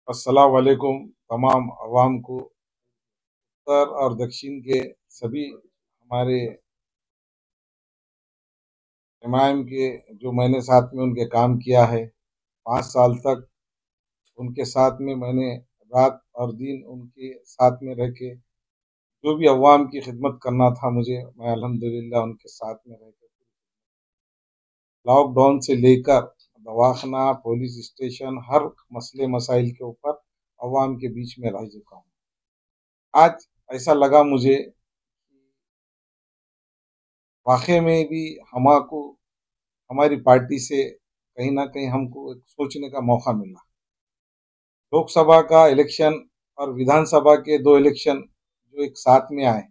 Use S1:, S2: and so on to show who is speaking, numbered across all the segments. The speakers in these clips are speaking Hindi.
S1: अस्सलाम वालेकुम तमाम अवाम को। उत्तर और दक्षिण के सभी हमारे इमाम के जो मैंने साथ में उनके काम किया है 5 साल तक, उनके साथ में मैंने रात और दिन उनके साथ में रह के जो भी अवाम की खिदमत करना था मुझे, मैं अल्हम्दुलिल्लाह उनके साथ में रह के लॉकडाउन से लेकर दवाखाना, पुलिस स्टेशन, हर मसले मसाइल के ऊपर अवाम के बीच में रह चुका हूँ। आज ऐसा लगा मुझे वाकई में भी हमको हमारी पार्टी से कहीं ना कहीं हमको एक सोचने का मौका मिला। लोकसभा का इलेक्शन और विधानसभा के दो इलेक्शन जो एक साथ में आए,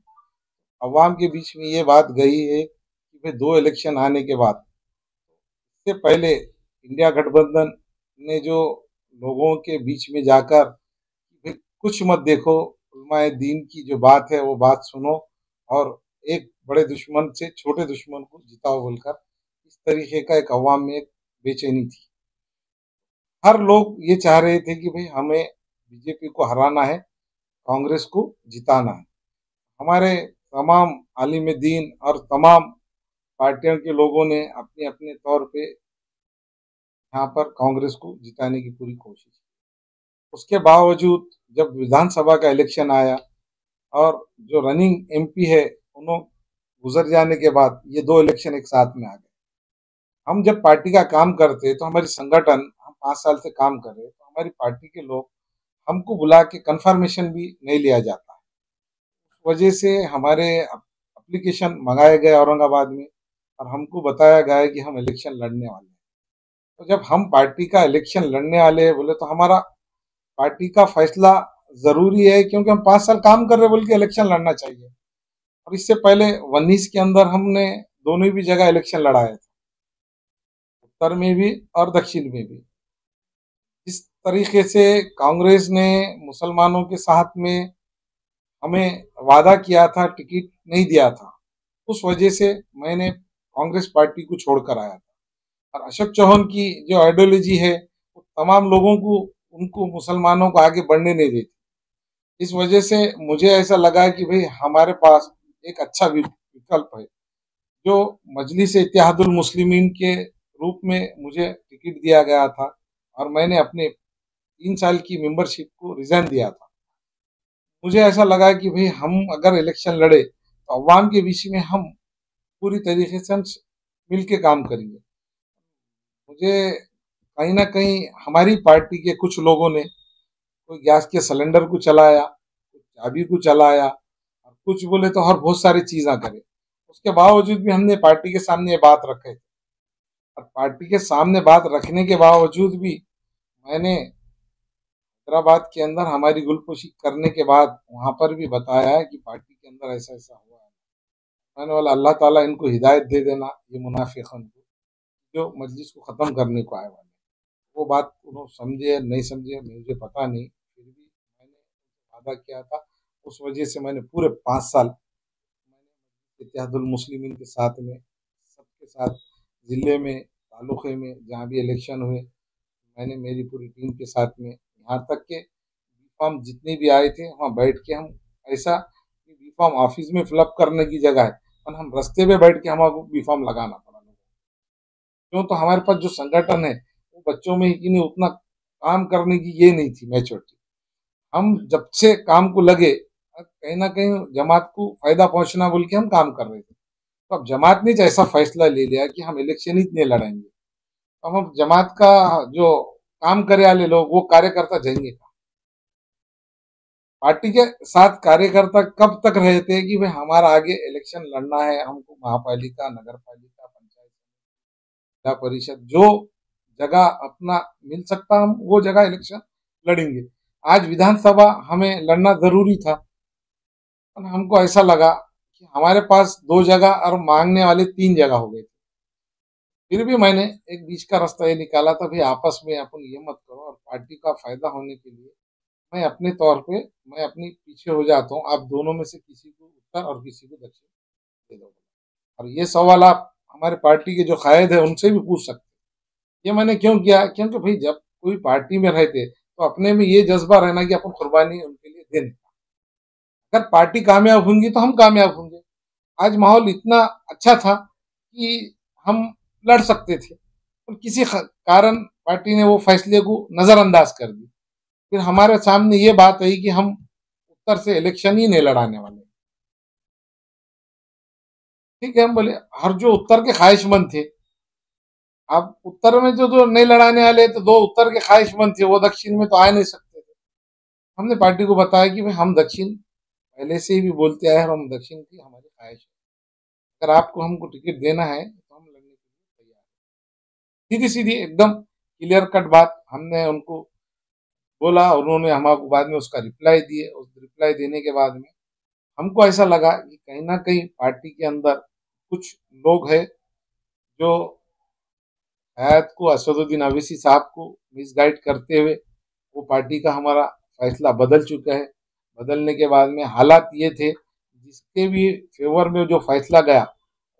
S1: अवाम के बीच में ये बात गई है कि भाई दो इलेक्शन आने के बाद, इससे पहले इंडिया गठबंधन ने जो लोगों के बीच में जाकर भाई कुछ मत देखो, उलमाए दीन की जो बात है वो बात सुनो और एक बड़े दुश्मन से छोटे दुश्मन को जिताओ बोलकर, इस तरीके का एक अवाम में एक बेचैनी थी। हर लोग ये चाह रहे थे कि भाई हमें बीजेपी को हराना है, कांग्रेस को जिताना है। हमारे तमाम आलिम दीन और तमाम पार्टियों के लोगों ने अपने अपने तौर पे यहाँ पर कांग्रेस को जिताने की पूरी कोशिश की। उसके बावजूद जब विधानसभा का इलेक्शन आया और जो रनिंग एमपी है उन्होंने गुजर जाने के बाद ये दो इलेक्शन एक साथ में आ गए। हम जब पार्टी का काम करते तो हमारी संगठन, हम 5 साल से काम कर रहे तो हमारी पार्टी के लोग हमको बुला के कंफर्मेशन भी नहीं लिया जाता है। उस वजह से हमारे एप्लीकेशन मंगाए गए औरंगाबाद में और हमको बताया गया कि हम इलेक्शन लड़ने वाले हैं। तो जब हम पार्टी का इलेक्शन लड़ने वाले हैं बोले तो हमारा पार्टी का फैसला जरूरी है, क्योंकि हम 5 साल काम कर रहे बोल के इलेक्शन लड़ना चाहिए। और इससे पहले 19 के अंदर हमने दोनों भी जगह इलेक्शन लड़ाए थे, उत्तर में भी और दक्षिण में भी। इस तरीके से कांग्रेस ने मुसलमानों के साथ में हमें वादा किया था, टिकट नहीं दिया था। उस वजह से मैंने कांग्रेस पार्टी को छोड़कर आया था। और अशोक चौहान की जो आइडियोलॉजी है वो तमाम लोगों को, उनको मुसलमानों को आगे बढ़ने नहीं देती। इस वजह से मुझे ऐसा लगा कि भाई हमारे पास एक अच्छा विकल्प है। जो मजलिस इत्तेहादुल मुस्लिमीन के रूप में मुझे टिकट दिया गया था और मैंने अपने 3 साल की मेंबरशिप को रिजाइन दिया था। मुझे ऐसा लगा कि भाई हम अगर इलेक्शन लड़े तो अवाम के बीच में हम पूरी तरीके से हम मिल के काम करेंगे। मुझे कहीं ना कहीं हमारी पार्टी के कुछ लोगों ने कोई गैस के सिलेंडर को चलाया, कुछ चाबी को चलाया और कुछ बोले तो और बहुत सारी चीजें करे। उसके बावजूद भी हमने पार्टी के सामने ये बात रखे और पार्टी के सामने बात रखने के बावजूद भी मैंने हैदराबाद के अंदर हमारी गुलपोशी करने के बाद वहां पर भी बताया है कि पार्टी के अंदर ऐसा ऐसा हुआ है। मैंने बोला अल्लाह ताला इनको हिदायत दे देना, ये मुनाफिकन को जो मजलिस को ख़त्म करने को आए वाले। वो बात उन्होंने समझे नहीं समझे मुझे पता नहीं, फिर भी मैंने वादा किया था। उस वजह से मैंने पूरे 5 साल मैंने इत्तेहादुल मुस्लिमीन के साथ में, सबके साथ, ज़िले में, तालुक़े में जहाँ भी इलेक्शन हुए, मैंने मेरी पूरी टीम के साथ में, यहाँ तक के बी फॉर्म जितने भी आए थे वहाँ बैठ के हम ऐसा कि बी फॉर्म ऑफिस में फिलअप करने की जगह है और हम रास्ते पे बैठ के हमको बी फॉर्म लगाना पड़ा। क्यों? तो हमारे पास जो संगठन है वो बच्चों में ही नहीं, उतना काम करने की ये नहीं थी मैच्योरिटी। हम जब से काम को लगे कहीं ना कहीं जमात को फायदा पहुंचना बोल के हम काम कर रहे थे। तो अब जमात ने ऐसा फैसला ले लिया कि हम इलेक्शन ही नहीं लड़ेंगे, तो हम जमात का जो काम करे वाले लोग वो कार्यकर्ता जाएंगे कहाँ? पार्टी के साथ कार्यकर्ता कब तक रहते हैं कि भाई हमारा आगे इलेक्शन लड़ना है, हमको महापालिका, नगर पालिका, पंचायत, जिला परिषद, जो जगह अपना मिल सकता हम वो जगह इलेक्शन लड़ेंगे। आज विधानसभा हमें लड़ना जरूरी था और हमको ऐसा लगा कि हमारे पास 2 जगह और मांगने वाले 3 जगह हो गए थे। फिर भी मैंने एक बीच का रास्ता ये निकाला था, भाई आपस में अपन ये मत करो और पार्टी का फायदा होने के लिए मैं अपने तौर पे मैं अपनी पीछे हो जाता हूँ, आप दोनों में से किसी को उत्तर और किसी को दक्षिण दे दो। और ये सवाल आप हमारे पार्टी के जो कायद है उनसे भी पूछ सकते हैं। ये मैंने क्यों किया? क्योंकि भाई जब कोई पार्टी में रहते तो अपने में ये जज्बा रहना कि अपन कुर्बानी उनके लिए देने का। अगर पार्टी कामयाब होंगी तो हम कामयाब होंगे। आज माहौल इतना अच्छा था कि हम लड़ सकते थे, और किसी कारण पार्टी ने वो फैसले को नजरअंदाज कर दी। फिर हमारे सामने ये बात आई कि हम उत्तर से इलेक्शन ही नहीं लड़ाने वाले। ठीक है, हम बोले हर जो उत्तर के ख्वाहिशमंद थे, अब उत्तर में जो नहीं लड़ाने वाले, तो दो उत्तर के ख्वाहिशमंद थे, वो दक्षिण में तो आ नहीं सकते थे। हमने पार्टी को बताया कि भाई हम दक्षिण पहले से ही भी बोलते आए हैं, हम दक्षिण की हमारी ख्वाहिश है, अगर आपको हमको टिकट देना है तो हम लड़ने के लिए तैयार हैं। सीधी सीधी एकदम क्लियर कट बात हमने उनको बोला, उन्होंने हमको बाद में उसका रिप्लाई दिए। उस रिप्लाई देने के बाद में हमको ऐसा लगा कि कहीं ना कहीं पार्टी के अंदर कुछ लोग हैं जो हयात को, असदुद्दीन अवैसी साहब को मिसगाइड करते हुए वो पार्टी का हमारा फैसला बदल चुका है। बदलने के बाद में हालात ये थे, जिसके भी फेवर में जो फैसला गया,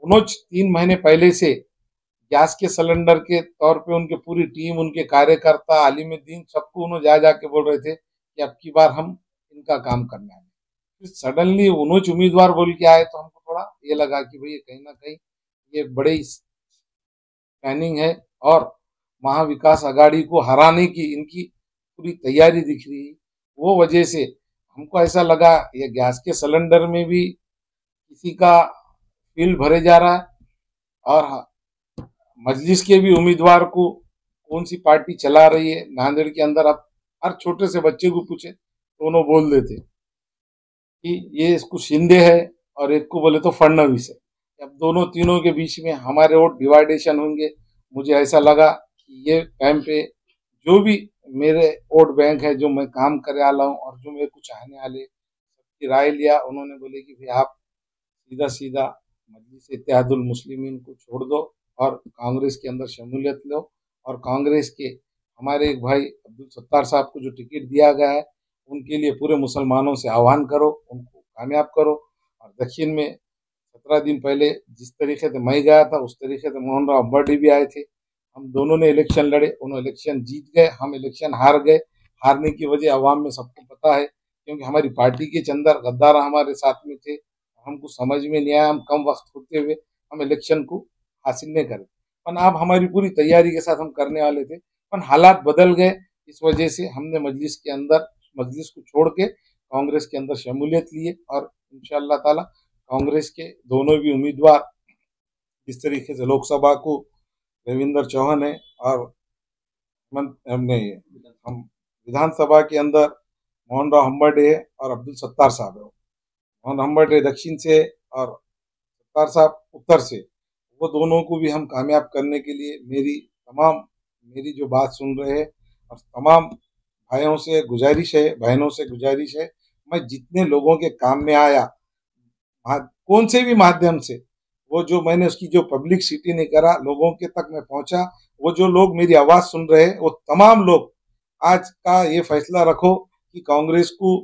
S1: उन्होंने 3 महीने पहले से गैस के सिलेंडर के तौर पे उनकी पूरी टीम, उनके कार्यकर्ता, आलिमुद्दीन, सबको उन्होंने जा जाके बोल रहे थे कि अब की बार हम इनका काम करने वाले। फिर सडनली उन्होंने उम्मीदवार बोल के आए तो हमको थोड़ा ये लगा कि भाई कहीं ना कहीं ये बड़ी प्लानिंग है, और महाविकास अघाड़ी को हराने की इनकी पूरी तैयारी दिख रही है। वो वजह से हमको ऐसा लगा ये गैस के सिलेंडर में भी किसी का बिल भरे जा रहा है, और मजलिस के भी उम्मीदवार को कौन सी पार्टी चला रही है नांदेड़ के अंदर। आप हर छोटे से बच्चे को पूछे तो उन्होंने बोल देते कि ये इसको शिंदे है, और एक को बोले तो फडणवीस है। अब दोनों तीनों के बीच में हमारे वोट डिवाइडेशन होंगे। मुझे ऐसा लगा कि ये टाइम पे जो भी मेरे वोट बैंक है, जो मैं काम करे वाला हूँ और जो मेरे को चाहने वाले, सबकी राय लिया। उन्होंने बोले कि भाई आप सीधा सीधा मजलिस इत्तेहादुल मुस्लिमीन को छोड़ दो और कांग्रेस के अंदर शमूलियत लो, और कांग्रेस के हमारे एक भाई अब्दुल सत्तार साहब को जो टिकट दिया गया है, उनके लिए पूरे मुसलमानों से आह्वान करो, उनको कामयाब करो। और दक्षिण में 17 दिन पहले जिस तरीके से मैं गया था, उस तरीके से मोहन राव अम्बाडी भी आए थे। हम दोनों ने इलेक्शन लड़े, उन्होंने इलेक्शन जीत गए, हम इलेक्शन हार गए। हारने की वजह अवाम में सबको पता है, क्योंकि हमारी पार्टी के चंदर गद्दार हमारे साथ में थे। हमको समझ में नहीं आया, हम कम वक्त होते हुए हम इलेक्शन को हासिल नहीं करे। पर अब हमारी पूरी तैयारी के साथ हम करने वाले थे, पर हालात बदल गए। इस वजह से हमने मजलिस के अंदर, मजलिस को छोड़ के कांग्रेस के अंदर शमूलियत लिए, और इंशाअल्लाह ताला कांग्रेस के दोनों भी उम्मीदवार, जिस तरीके से लोकसभा को रविंदर चौहान है, और हमने हम विधानसभा के अंदर मोहन राव हम्बर्डे है और अब्दुल सत्तार साहब है। मोहन हम्बर्डे दक्षिण से और सत्तार साहब उत्तर से, वो दोनों को भी हम कामयाब करने के लिए मेरी जो बात सुन रहे हैं, और तमाम भाइयों से गुजारिश है, बहनों से गुजारिश है, मैं जितने लोगों के काम में आया, कौन से भी माध्यम से, वो जो मैंने उसकी जो पब्लिसिटी नहीं करा, लोगों के तक मैं पहुंचा, वो जो लोग मेरी आवाज सुन रहे हैं, वो तमाम लोग आज का ये फैसला रखो कि कांग्रेस को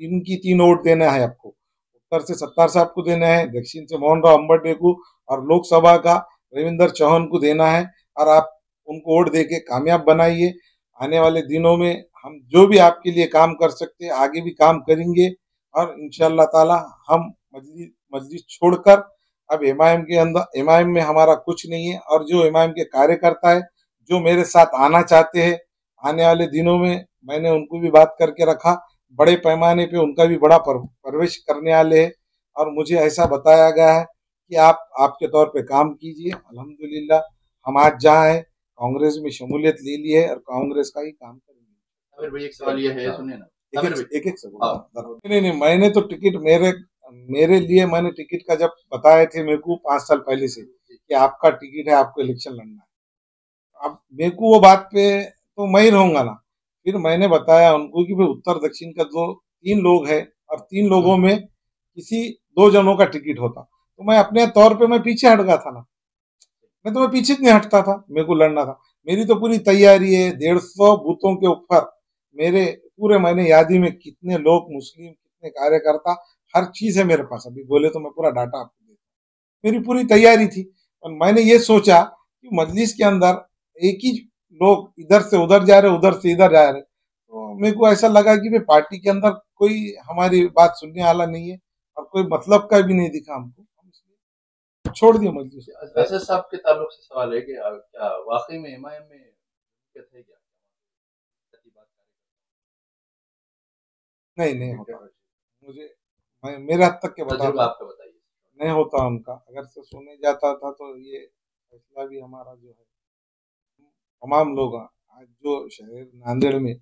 S1: 3 की 3 वोट देना है आपको। उत्तर से सत्तार साहब को देना है, दक्षिण से मोहन राव अम्बर्डे को, और लोकसभा का रविंदर चौहान को देना है। और आप उनको वोट दे के कामयाब बनाइए। आने वाले दिनों में हम जो भी आपके लिए काम कर सकते हैं, आगे भी काम करेंगे, और इंशाअल्लाह ताला हम मजलिस छोड़कर अब एमआईएम के अंदर, एमआईएम में हमारा कुछ नहीं है। और जो एमआईएम के कार्यकर्ता है जो मेरे साथ आना चाहते हैं, आने वाले दिनों में मैंने उनको भी बात करके रखा, बड़े पैमाने पे उनका भी बड़ा प्रवेश करने वाले हैं। और मुझे ऐसा बताया गया है कि आप आपके तौर पे काम कीजिए। अल्हम्दुलिल्लाह हम आज जहाँ है, कांग्रेस में शमूलियत ले ली है, और कांग्रेस का ही काम करेंगे।
S2: अगर भाई एक सवाल ये है, सुनिए ना,
S1: एक सेकंड। नहीं, मैंने तो टिकट मेरे लिए मैंने टिकट का जब बताए थे मेरे को 5 साल पहले से कि आपका टिकट है, आपको इलेक्शन लड़ना है। अब मेरे को वो बात पे तो मैं ही रहूंगा ना। फिर मैंने बताया उनको कि भाई उत्तर दक्षिण का 3 लोग है, और 3 लोगों में किसी 2 जनों का टिकट होता तो मैं अपने तौर पे मैं पीछे हट गया था ना। मैं पीछे नहीं हटता था, मेरे को लड़ना था। मेरी तो पूरी तैयारी है, 150 बूथों के ऊपर मेरे पूरे महीने यादी में कितने लोग मुस्लिम, कितने कार्यकर्ता, हर चीज है मेरे पास। अभी बोले तो मैं पूरा डाटा आपको देता हूँ। मेरी पूरी तैयारी थी, और मैंने ये सोचा कि मजलिस के अंदर एक ही लोग इधर से उधर जा रहे, उधर से इधर जा रहे, तो मेरे को ऐसा लगा कि वे पार्टी के अंदर कोई हमारी बात सुनने वाला नहीं है और कोई मतलब का भी नहीं दिखा हमको, हम इसलिए छोड़ दिया मजलिस।
S2: असद साहब के ताल्लुक से सवाल है कि क्या वाकई में एमआईएम में थे क्या?
S1: नहीं होता मुझे, मेरे हद तक के बता
S2: आपका बताइए।
S1: नहीं होता उनका, अगर से सुने जाता था तो ये फैसला भी हमारा जो है, तमाम लोग आज जो शहर नांदेड़ में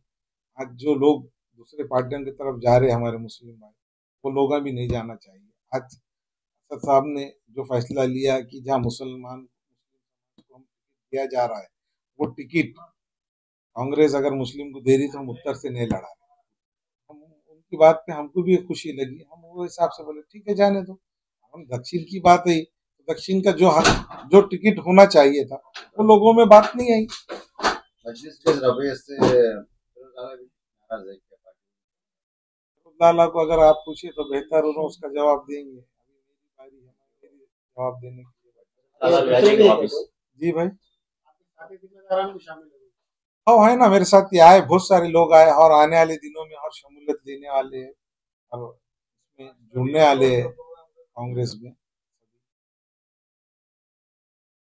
S1: आज जो लोग दूसरे पार्टियों की तरफ जा रहे हैं हमारे मुस्लिम भाई, वो लोग भी नहीं जाना चाहिए। आज असद साहब ने जो फैसला लिया कि जहाँ मुसलमान को दिया जा रहा है वो टिकट कांग्रेस अगर मुस्लिम को दे रही तो हम उत्तर से नहीं लड़ा रहे, हम उनकी बात पे हमको भी खुशी लगी, हम वो हिसाब से बोले ठीक है जाने दो। हम दक्षिण की बात है तो दक्षिण का जो टिकट होना चाहिए था वो लोगों में बात नहीं आई।
S2: मजलिस के रवैये से नाराज है क्या पार्टी?
S1: लाला को अगर आप पूछिए तो बेहतर उन्होंने उसका जवाब देंगे, अभी मेरी बारी है मेरी जवाब देने के लिए। जी भाई हाँ है ना, मेरे साथ ये आए, बहुत सारे लोग आए और आने वाले दिनों में और शमूलियत देने वाले हैं और इसमें जुड़ने वाले हैं कांग्रेस में।